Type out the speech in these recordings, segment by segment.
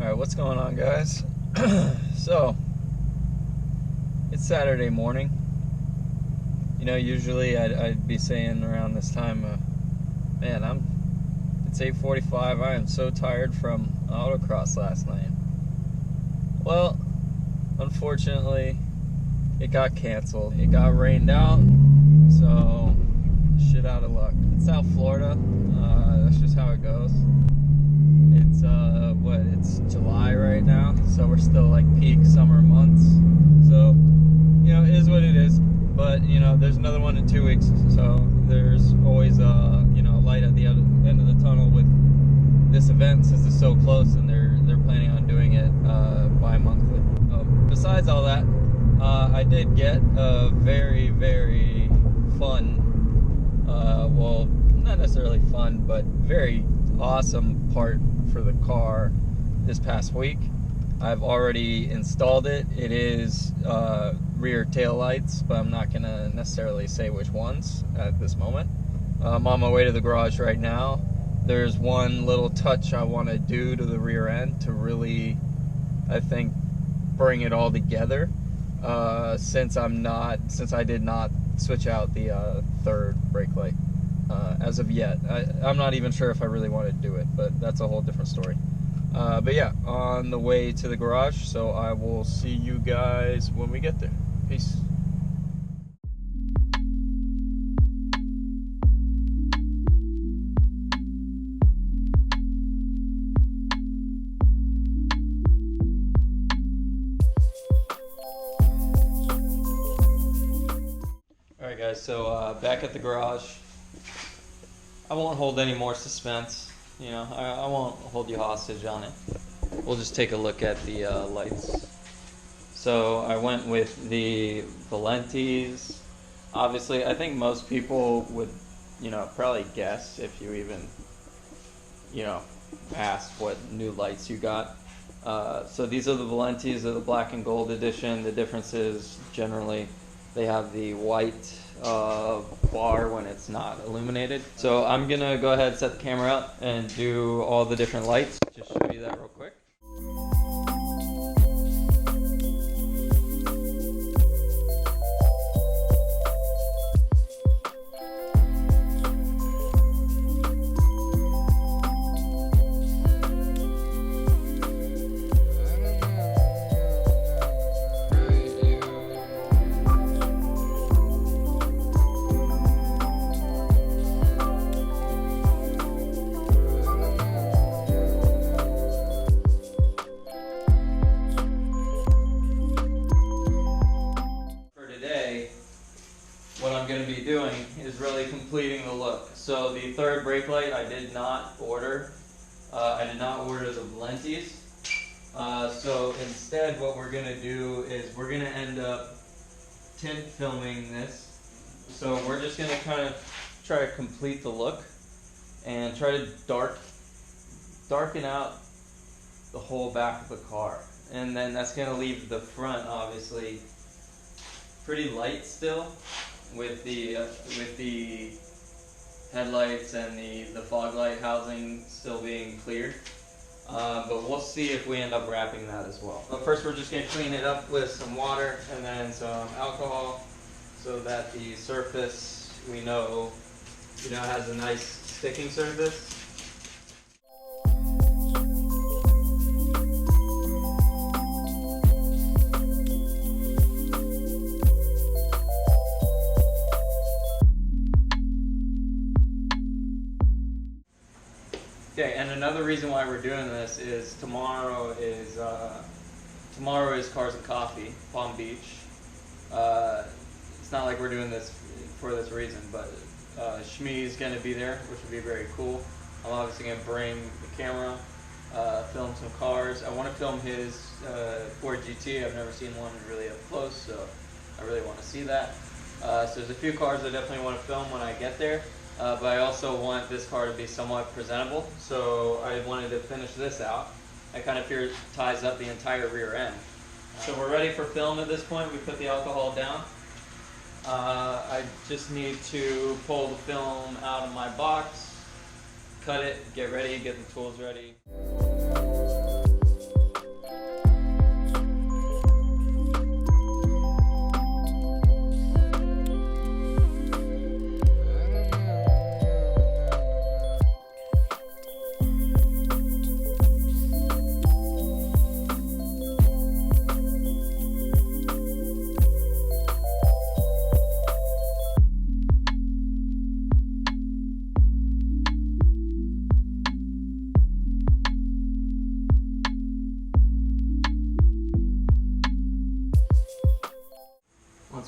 Alright, what's going on, guys? So, it's Saturday morning. You know, usually I'd be saying around this time, man, it's 8:45. I am so tired from autocross last night. Well, unfortunately, it got canceled. It got rained out, so shit out of luck. It's South Florida. That's just how it goes. It's July right now, so we're still like peak summer months. So, you know, it is what it is. But, you know, there's another one in 2 weeks, so there's always light at the end of the tunnel with this event, since it's so close, and they're planning on doing it bi-monthly. Besides all that, I did get a very, very fun, well, not necessarily fun, but very awesome part for the car this past week. I've already installed it. It is rear tail lights, but I'm not gonna necessarily say which ones at this moment. I'm on my way to the garage right now. There's one little touch I want to do to the rear end to really, I think, bring it all together, since I did not switch out the third brake light as of yet. I'm not even sure if I really want to do it, but that's a whole different story. But yeah, on the way to the garage, so I will see you guys when we get there. Peace. Alright guys, so back at the garage. I won't hold any more suspense. You know, I won't hold you hostage on it. We'll just take a look at the lights. So I went with the Valentis. Obviously, I think most people would, probably guess if you even, asked what new lights you got. So these are the Valentis, they're the black and gold edition. The difference is generally they have the white bar when it's not illuminated. So I'm gonna go ahead and set the camera up and do all the different lights. Just show you that real quick. What I'm going to be doing is really completing the look. So the third brake light I did not order. I did not order the Valentis. So instead what we're going to do is we're going to end up tint filming this. So we're just going to kind of try to complete the look and try to darken out the whole back of the car. And then that's going to leave the front obviously pretty light still, with the headlights and the fog light housing still being cleared. But we'll see if we end up wrapping that as well. But first we're just going to clean it up with some water and then some alcohol, so that the surface we know has a nice sticking surface. Okay, and another reason why we're doing this is tomorrow is Cars and Coffee, Palm Beach. It's not like we're doing this for this reason, but Shmi's going to be there, which would be very cool. I'm obviously going to bring the camera, film some cars. I want to film his Ford GT. I've never seen one really up close, so I really want to see that. So there's a few cars I definitely want to film when I get there. But I also want this car to be somewhat presentable, so I wanted to finish this out. I kind of fear it ties up the entire rear end. So we're ready for film at this point. We put the alcohol down. I just need to pull the film out of my box, cut it, get ready, get the tools ready.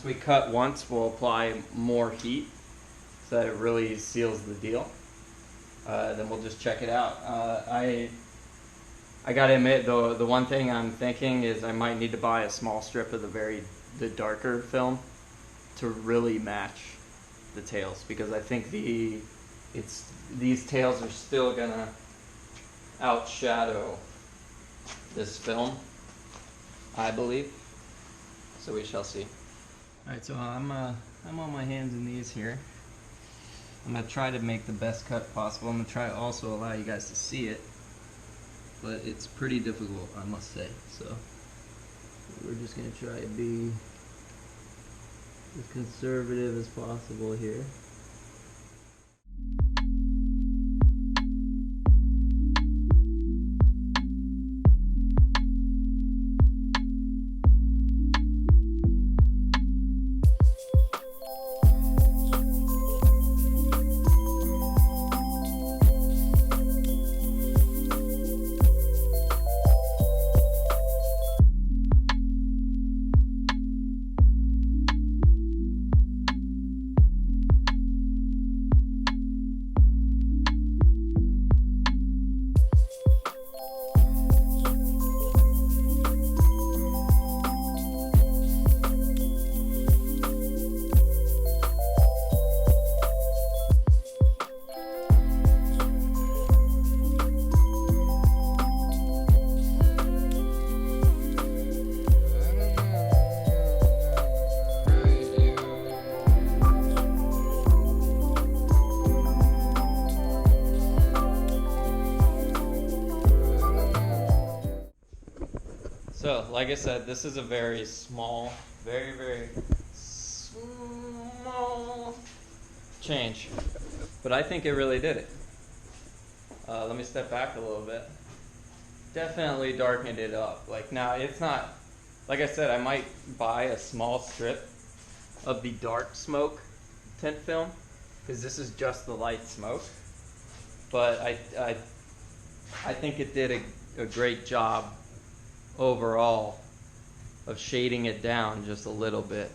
we cut once, we'll apply more heat so that it really seals the deal. Then we'll just check it out. I gotta admit, though, the one thing I'm thinking is I might need to buy a small strip of the darker film to really match the tails, because I think these tails are still gonna outshadow this film, I believe. So we shall see. All right, so I'm on my hands and knees here. I'm gonna try to make the best cut possible. I'm gonna try to also allow you guys to see it, but it's pretty difficult, I must say. So we're just gonna try to be as conservative as possible here. So, like I said, this is a very small, very small change, but I think it really did it. Let me step back a little bit. Definitely darkened it up. Like, now it's not, like I said, I might buy a small strip of the dark smoke tint film, because this is just the light smoke, but I think it did a great job overall of shading it down just a little bit,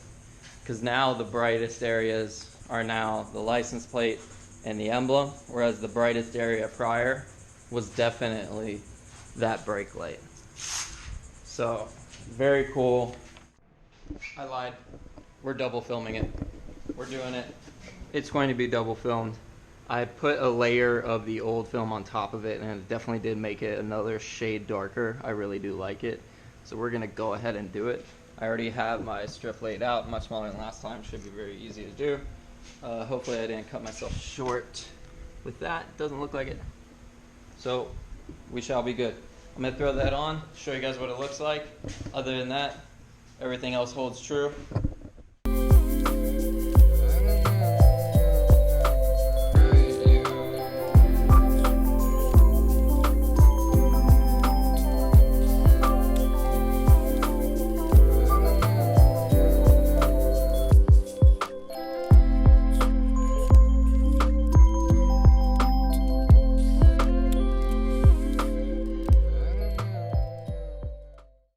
because now the brightest areas are now the license plate and the emblem, whereas the brightest area prior was definitely that brake light. So very cool. I lied, we're double filming it. We're doing it. It's going to be double filmed. I put a layer of the old film on top of it, and it definitely did make it another shade darker. I really do like it. So we're gonna go ahead and do it. I already have my strip laid out, much smaller than last time. Should be very easy to do. Hopefully I didn't cut myself short with that. Doesn't look like it. So we shall be good. I'm gonna throw that on, show you guys what it looks like. Other than that, everything else holds true.